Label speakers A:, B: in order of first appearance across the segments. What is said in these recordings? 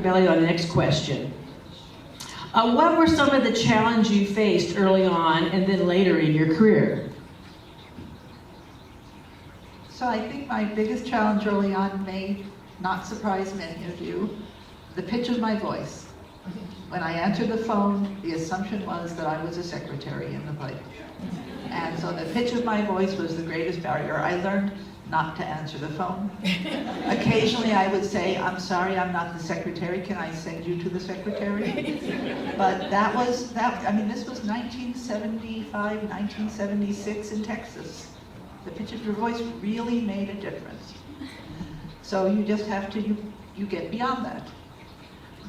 A: Belly on the next question. What were some of the challenges you faced early on and then later in your career?
B: So I think my biggest challenge early on may not surprise many of you, the pitch of my voice. When I answered the phone, the assumption was that I was a secretary in the place. And so the pitch of my voice was the greatest barrier. I learned not to answer the phone. Occasionally I would say, I'm sorry, I'm not the secretary, can I send you to the secretary? But this was 1975, 1976 in Texas. The pitch of your voice really made a difference. So you just have to, you get beyond that.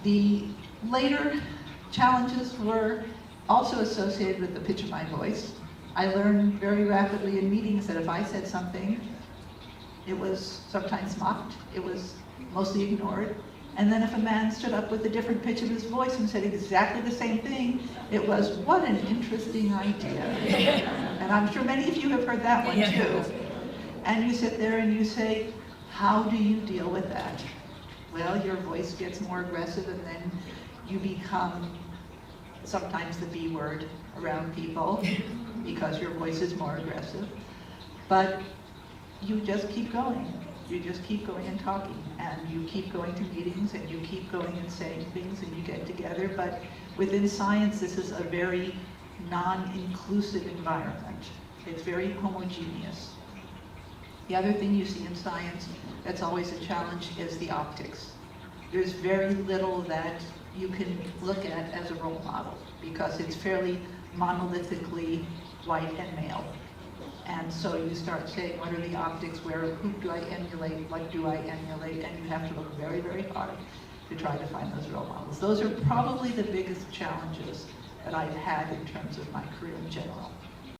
B: The later challenges were also associated with the pitch of my voice. I learned very rapidly in meetings that if I said something, it was sometimes mocked, it was mostly ignored. And then if a man stood up with a different pitch of his voice and said exactly the same thing, it was, what an interesting idea. And I'm sure many of you have heard that one too. And you sit there and you say, how do you deal with that? Well, your voice gets more aggressive and then you become sometimes the B word around people because your voice is more aggressive. But you just keep going. You just keep going and talking, and you keep going to meetings, and you keep going and saying things, and you get together. But within science, this is a very non-inclusive environment. It's very homogeneous. The other thing you see in science that's always a challenge is the optics. There's very little that you can look at as a role model because it's fairly monolithically white and male. And so you start saying, what are the optics, who do I emulate, what do I emulate, and you have to look very, very hard to try to find those role models. Those are probably the biggest challenges that I've had in terms of my career in general.